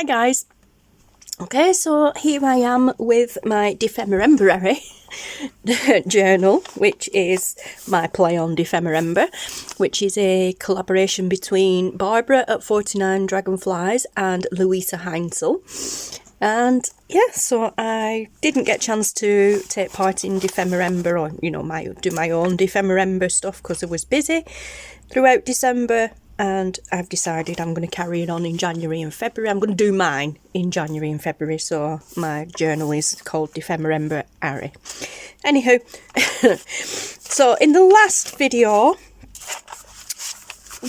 Hi guys. Okay, so here I am with my Dephemerember-ary journal, which is my play on Dephemerember, which is a collaboration between Barbara at 49 Dragonflies and Luise Heinzl. And yeah, so I didn't get a chance to take part in Dephemerember, or do my own Dephemerember stuff because I was busy throughout December. And I've decided I'm going to carry it on in January and February. I'm going to do mine in January and February, so my journal is called Dephemerember-ary. Anywho, so in the last video,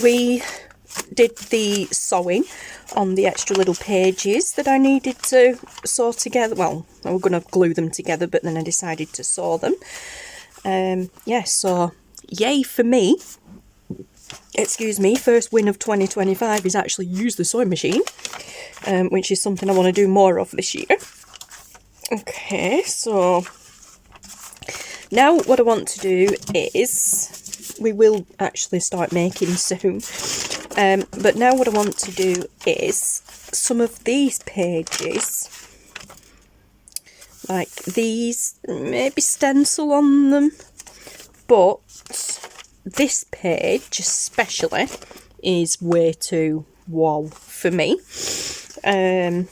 we did the sewing on the extra little pages that I needed to sew together. Well, I was going to glue them together, but then I decided to sew them. Yeah, so yay for me. Excuse me, first win of 2025 is actually use the sewing machine, which is something I want to do more of this year. Okay, so now what I want to do is, we will actually start making soon, but now what I want to do is some of these pages, like these, maybe stencil on them, but this page especially is way too wow for me, and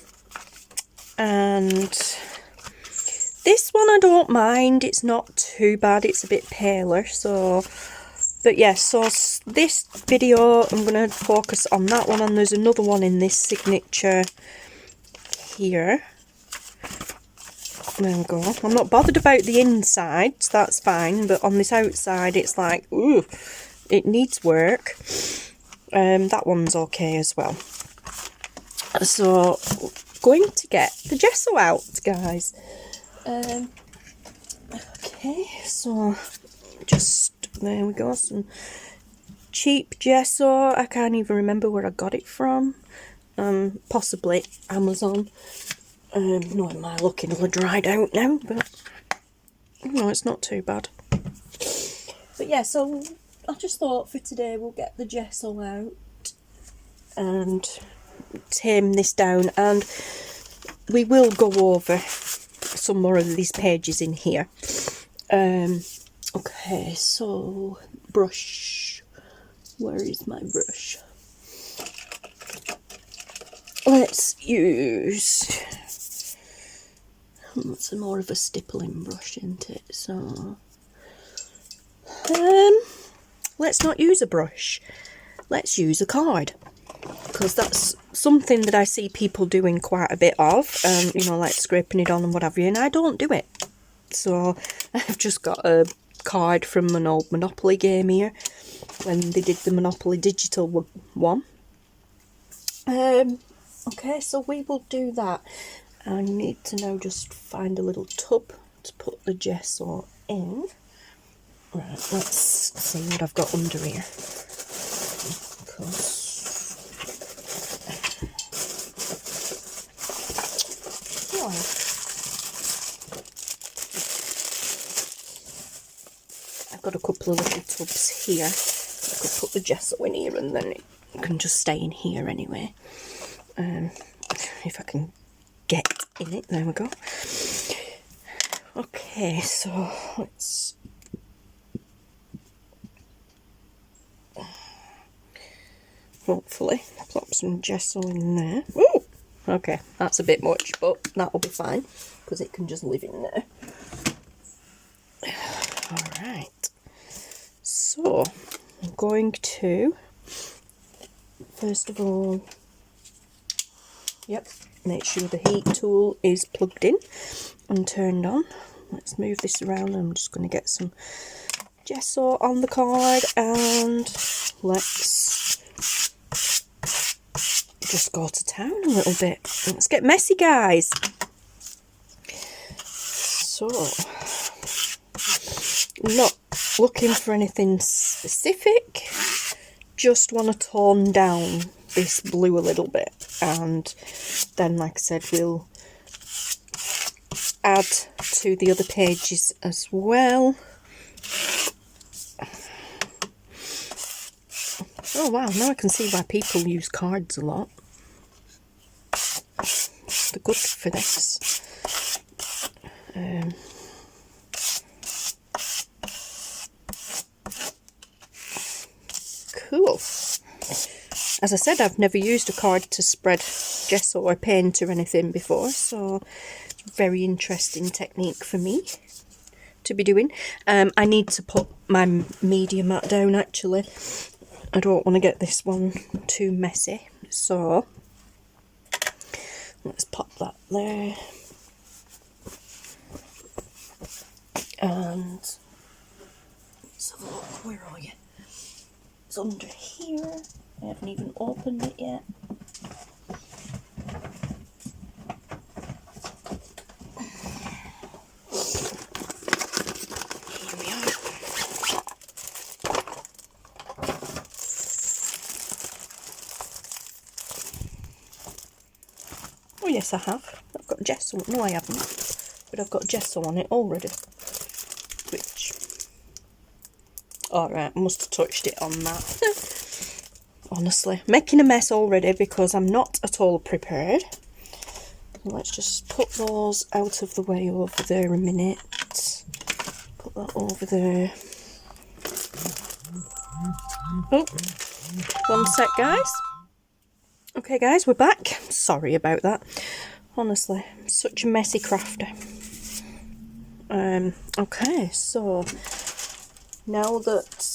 this one I don't mind, it's not too bad, it's a bit paler, so but yeah, so this video I'm going to focus on that one, and there's another one in this signature here. There we go. I'm not bothered about the inside, so that's fine, but on this outside it's like, ooh, it needs work. That one's okay as well. So, going to get the gesso out, guys. Okay, so just, there we go, some cheap gesso. I can't even remember where I got it from. Possibly Amazon. Not my luck, it'll have dried out now, but no, it's not too bad. But yeah, so I just thought for today we'll get the gesso out and tame this down, and we will go over some more of these pages in here. Okay, so brush. Where is my brush? Let's use... It's more of a stippling brush, isn't it? So, let's not use a brush. Let's use a card, because that's something that I see people doing quite a bit of. Like scraping it on and what have you, and I don't do it. So I've just got a card from an old Monopoly game here, when they did the Monopoly digital one. Okay, so we will do that. I need to now just find a little tub to put the gesso in. Right, let's see what I've got under here. I've got a couple of little tubs here. I could put the gesso in here and then it can just stay in here anyway. If I can get in it, there we go. Okay, so let's hopefully plop some gesso in there. Ooh, okay, that's a bit much, but that'll be fine because it can just live in there. Alright, so I'm going to, first of all, make sure the heat tool is plugged in and turned on. Let's move this around. I'm just going to get some gesso on the card, and let's just go to town a little bit. Let's get messy, guys. So, not looking for anything specific, just want to tone down this blue a little bit, and then, like I said, we'll add to the other pages as well. Oh wow, now I can see why people use cards a lot. the good for this. Cool. As I said, I've never used a card to spread gesso or paint or anything before, so it's a very interesting technique for me to be doing. I need to put my media mat down actually. I don't want to get this one too messy, so let's pop that there. And let's have a look, where are you? It's under here. I haven't even opened it yet. Here we are. Oh yes, I have. I've got gesso. No, I haven't. But I've got gesso on it already. Which... alright, I must have touched it on that. Honestly, making a mess already because I'm not at all prepared. Let's just put those out of the way over there a minute. Put that over there. Oh, one sec, guys. Okay, guys, we're back. Sorry about that. Honestly, I'm such a messy crafter. Okay, so now that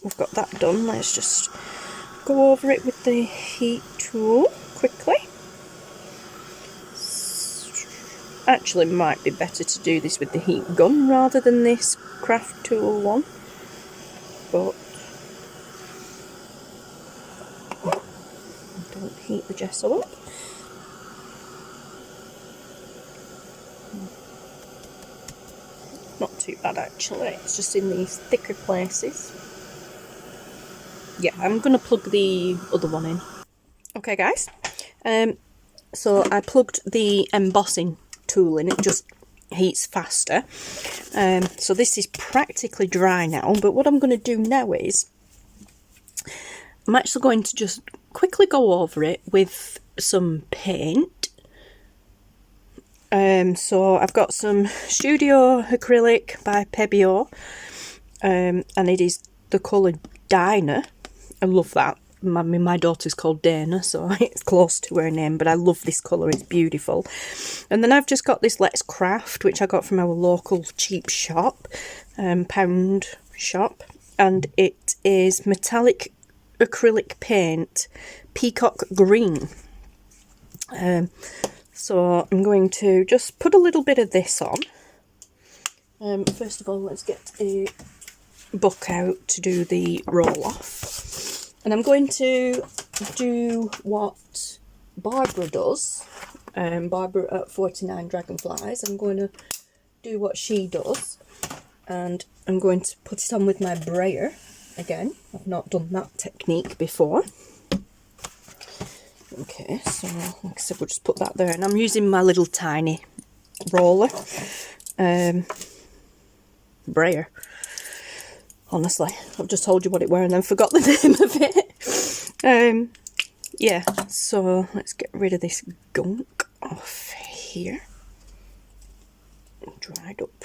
we've got that done, let's just go over it with the heat tool quickly. Actually, it might be better to do this with the heat gun rather than this craft tool one, but don't heat the gesso up. Not too bad actually, it's just in these thicker places. Yeah, I'm going to plug the other one in. Okay guys, so I plugged the embossing tool in, it just heats faster. So this is practically dry now, but what I'm going to do now is I'm actually going to just quickly go over it with some paint. So I've got some Studio Acrylic by Pebeo, and it is the colour Dinah. I love that. My daughter's called Dana, so it's close to her name, but I love this colour, it's beautiful. And then I've just got this Let's Craft, which I got from our local cheap shop, pound shop, and it is metallic acrylic paint, peacock green. So I'm going to just put a little bit of this on. First of all, let's get a book out to do the roll off. And I'm going to do what Barbara does. Barbara at 49 Dragonflies. I'm going to do what she does. And I'm going to put it on with my brayer again. I've not done that technique before. Okay, so like I said, we'll just put that there. And I'm using my little tiny roller. Brayer. Honestly, I've just told you what it were and then forgot the name of it. Yeah, so let's get rid of this gunk off here. Dried up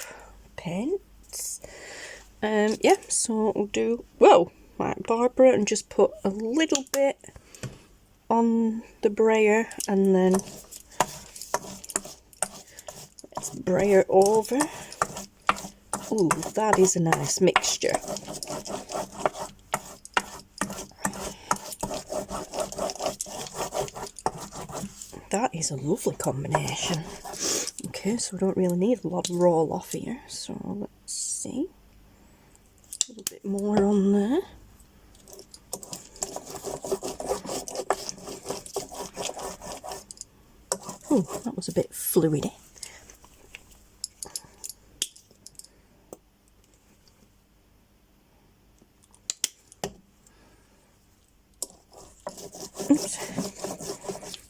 paints. Yeah, so we'll do, whoa, like Barbara, and just put a little bit on the brayer and then let's brayer over. Ooh, that is a nice mixture. That is a lovely combination. Okay, so we don't really need a lot of roll off here. So let's see. A little bit more on there. Oh, that was a bit fluidy.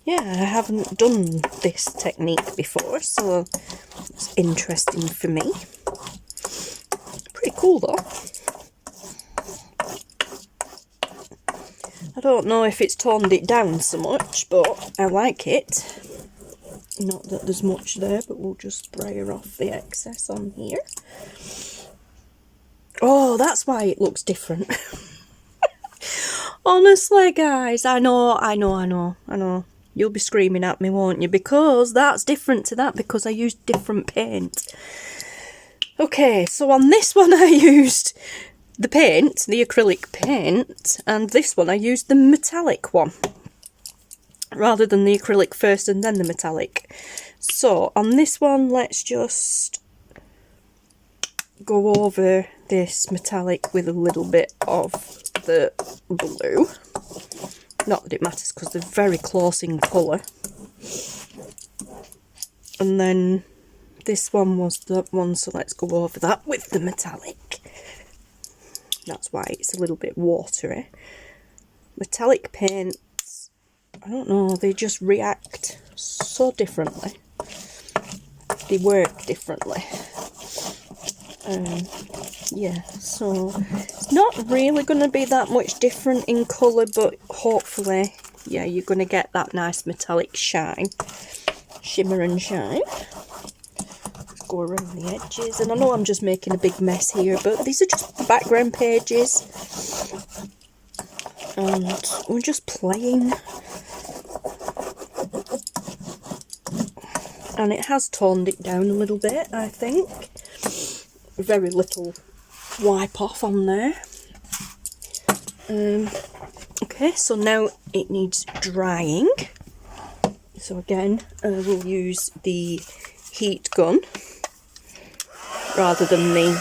Yeah, I haven't done this technique before, so it's interesting for me. Pretty cool though. I don't know if it's toned it down so much, but I like it. Not that there's much there, but we'll just spray her off the excess on here. Oh, that's why it looks different. Honestly, guys, I know. You'll be screaming at me, won't you? Because that's different to that, because I used different paint. Okay, so on this one I used the paint, the acrylic paint, and this one I used the metallic one, rather than the acrylic first and then the metallic. So on this one, let's just go over this metallic with a little bit of the blue. Not that it matters, because they're very close in colour. And then this one was that one, so let's go over that with the metallic. That's why it's a little bit watery. Metallic paints, I don't know, they just react so differently. They work differently. Yeah, so it's not really going to be that much different in colour, but hopefully, yeah, you're going to get that nice metallic shine, shimmer and shine. Go around the edges, and I know I'm just making a big mess here, but these are just the background pages, and we're just playing. And it has toned it down a little bit, I think. Very little wipe off on there. Okay, so now it needs drying. So again, we'll use the heat gun rather than the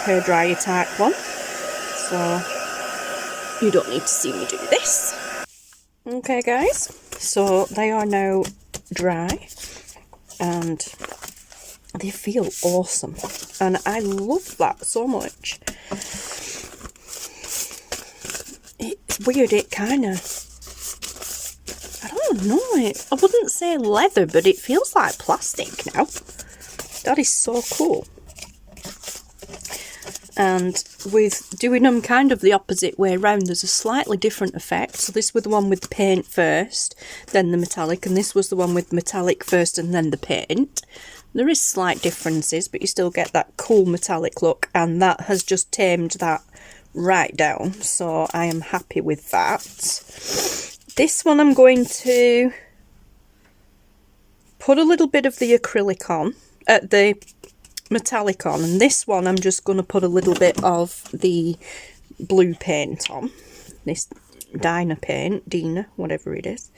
hairdryer type one. So you don't need to see me do this. Okay guys, so they are now dry and they feel awesome, and I love that so much. It's weird, it kind of, I don't know, I wouldn't say leather, but it feels like plastic now. That is so cool. And with doing them kind of the opposite way around, there's a slightly different effect. So this was the one with the paint first, then the metallic, and this was the one with metallic first and then the paint. There is slight differences, but you still get that cool metallic look, and that has just tamed that right down, so I am happy with that. This one I'm going to put a little bit of the acrylic on, the metallic on, and this one I'm just going to put a little bit of the blue paint on, this Dina paint, Dina, whatever it is.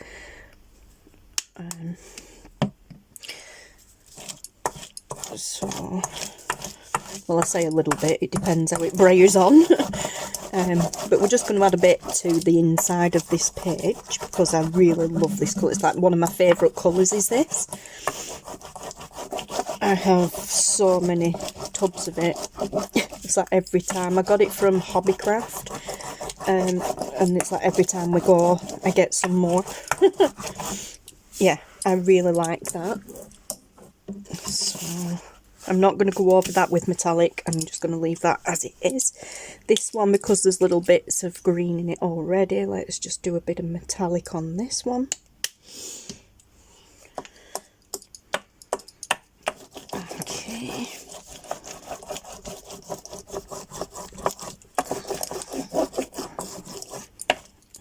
So, well, I say a little bit, it depends how it brays on. But we're just going to add a bit to the inside of this page, because I really love this colour. It's like one of my favourite colours is this. I have so many tubs of it. It's like every time. I got it from Hobbycraft, and it's like every time we go I get some more. Yeah, I really like that. So I'm not going to go over that with metallic, I'm just going to leave that as it is. This one, because there's little bits of green in it already, let's just do a bit of metallic on this one. Okay.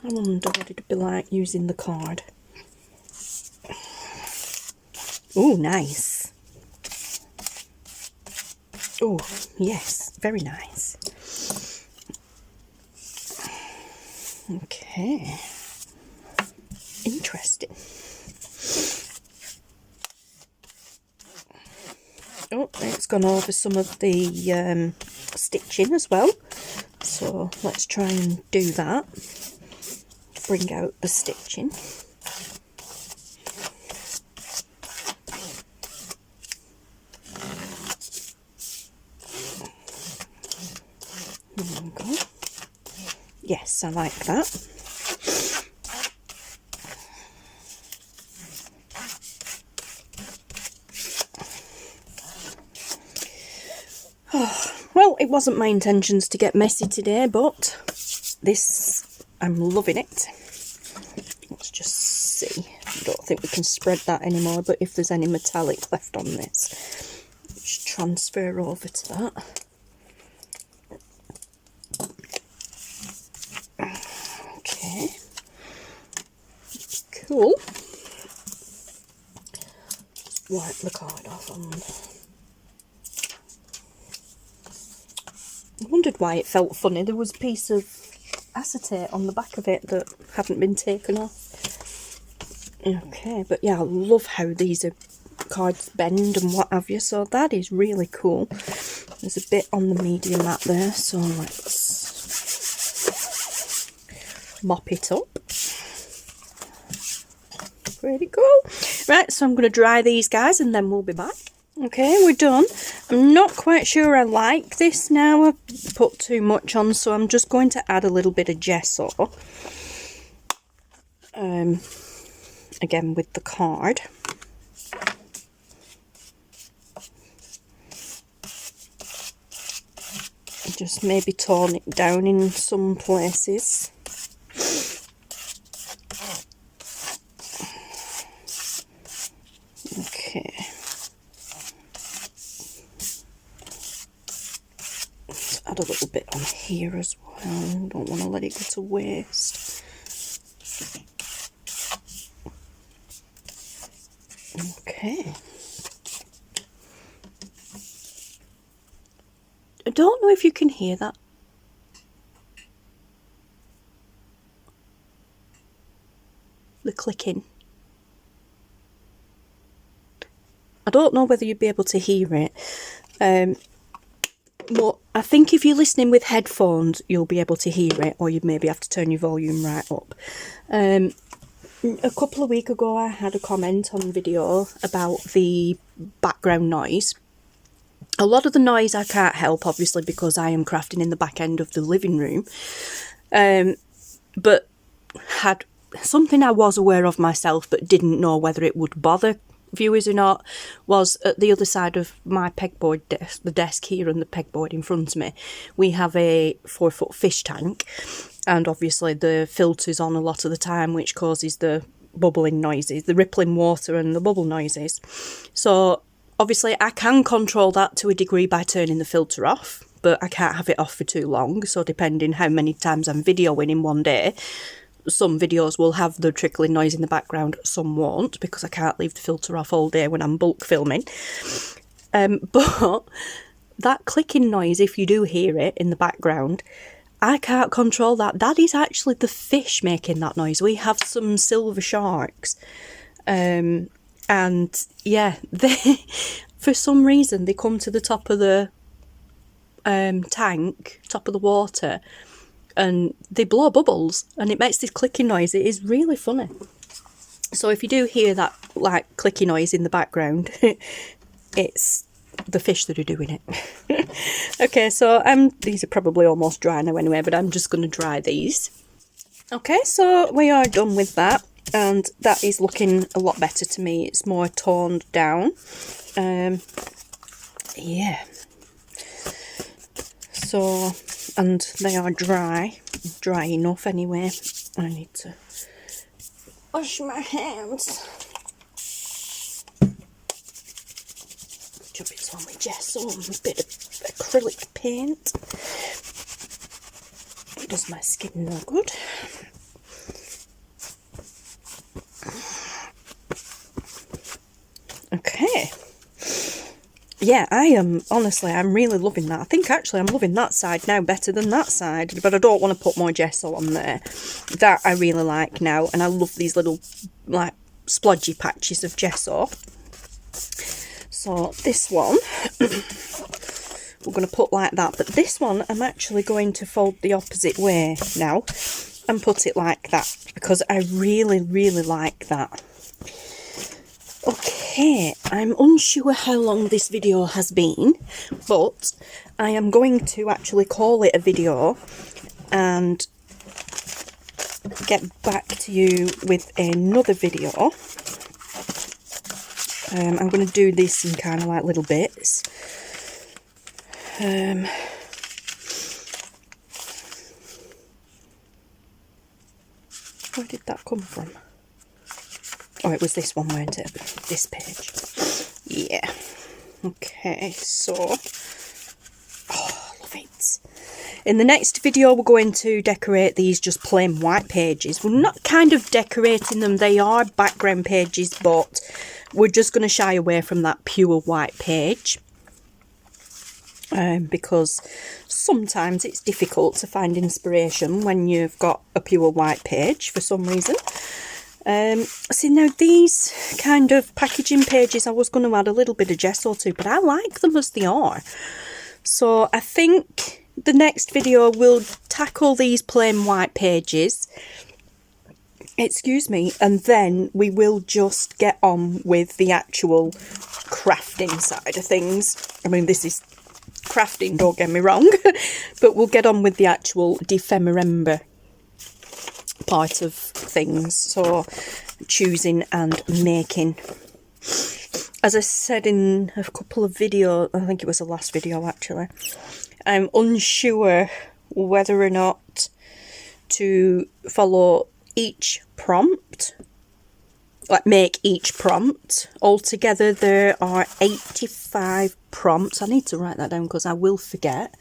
I wonder what it'd be like using the card. Oh, nice. Oh, yes, very nice. Okay. Interesting. Oh, it's gone over some of the stitching as well. So let's try and do that. Bring out the stitching. There we go. Yes, I like that. Oh, well, it wasn't my intentions to get messy today, but this I'm loving it. Let's just see. I don't think we can spread that anymore, but if there's any metallic left on this, just transfer over to that. Okay. Cool. Just wipe the card off on. I wondered why it felt funny. There was a piece of acetate on the back of it that hadn't been taken off. Okay, but yeah, I love how these cards bend and what have you, so that is really cool. There's a bit on the medium mat there, so let's mop it up. Pretty cool. Right, so I'm going to dry these guys and then we'll be back. Okay, we're done. I'm not quite sure I like this now. I've put too much on, so I'm just going to add a little bit of gesso. Again with the card. Just maybe tone it down in some places. Okay. Let's add a little bit on here as well. Don't want to let it go to waste. Okay. I don't know if you can hear that. The clicking. I don't know whether you'd be able to hear it. But I think if you're listening with headphones, you'll be able to hear it, or you'd maybe have to turn your volume right up. A couple of weeks ago, I had a comment on video about the background noise. A lot of the noise I can't help, obviously, because I am crafting in the back end of the living room. But had something I was aware of myself, but didn't know whether it would bother viewers or not, was at the other side of my pegboard desk, the desk here and the pegboard in front of me, we have a 4-foot fish tank, and obviously the filter's on a lot of the time, which causes the bubbling noises, the rippling water and the bubble noises. So obviously I can control that to a degree by turning the filter off, but I can't have it off for too long, so depending how many times I'm videoing in one day, some videos will have the trickling noise in the background, some won't, because I can't leave the filter off all day when I'm bulk filming. But that clicking noise, if you do hear it in the background, I can't control that. That is actually the fish making that noise. We have some silver sharks. And yeah, they, for some reason, they come to the top of the tank, top of the water, and they blow bubbles, and it makes this clicking noise. It is really funny. So if you do hear that like clicky noise in the background, it's the fish that are doing it. Okay, so these are probably almost dry now anyway, but I'm just going to dry these. Okay, so we are done with that, and that is looking a lot better to me. It's more toned down. Yeah. So, and they are dry enough anyway. I need to wash my hands. Chop it on with gesso and a bit of acrylic paint. It does my skin no good. Okay. Yeah, I am, honestly, I'm really loving that. I think actually I'm loving that side now better than that side, but I don't want to put more gesso on there. That I really like now, and I love these little, like, splodgy patches of gesso. So this one, we're going to put like that, but this one I'm actually going to fold the opposite way now and put it like that, because I really, really like that. Okay, I'm unsure how long this video has been, but I am going to actually call it a video and get back to you with another video. I'm going to do this in kind of like little bits. Where did that come from? Oh, it was this one, weren't it? This page. Yeah. Okay, so... oh, love it. In the next video, we're going to decorate these just plain white pages. We're not kind of decorating them. They are background pages, but we're just going to shy away from that pure white page. Because sometimes it's difficult to find inspiration when you've got a pure white page for some reason. See, now these kind of packaging pages I was going to add a little bit of gesso to, but I like them as they are. So I think the next video will tackle these plain white pages, excuse me, and then we will just get on with the actual crafting side of things. I mean, this is crafting, don't get me wrong, but we'll get on with the actual Dephemerember part of things. So choosing and making, as I said in a couple of videos, I think it was the last video actually, I'm unsure whether or not to follow each prompt, like make each prompt. Altogether there are 85 prompts. I need to write that down because I will forget.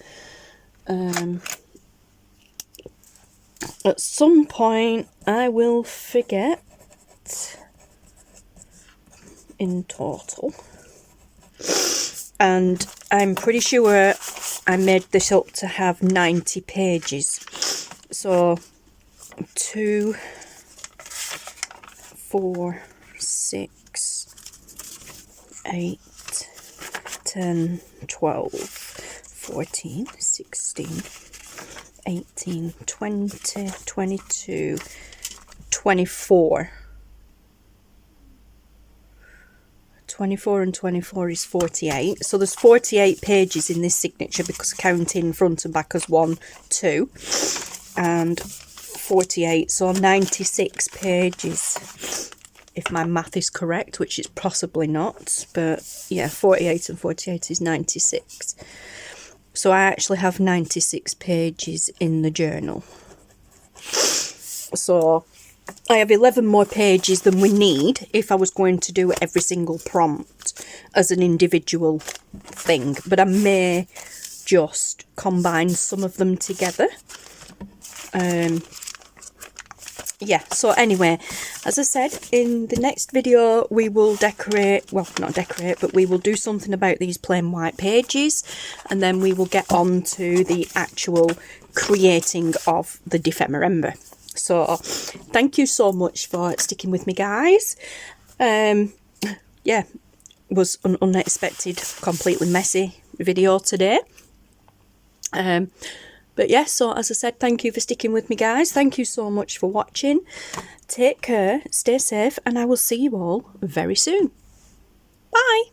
At some point I will forget in total. And I'm pretty sure I made this up to have 90 pages. So 2, 4, 6, 8, 10, 12, 14, 16, 18, 20, 22, 24. 24 and 24 is 48. So there's 48 pages in this signature because counting front and back as 1, 2, and 48. So 96 pages, if my math is correct, which it's possibly not. But yeah, 48 and 48 is 96. So I actually have 96 pages in the journal. So I have 11 more pages than we need if I was going to do every single prompt as an individual thing. But I may just combine some of them together. Yeah, so anyway, as I said, in the next video we will decorate, well, not decorate, but we will do something about these plain white pages, and then we will get on to the actual creating of the Dephemerember. So thank you so much for sticking with me, guys. Yeah, it was an unexpected, completely messy video today. But yeah, so as I said, thank you for sticking with me, guys. Thank you so much for watching. Take care, stay safe, and I will see you all very soon. Bye.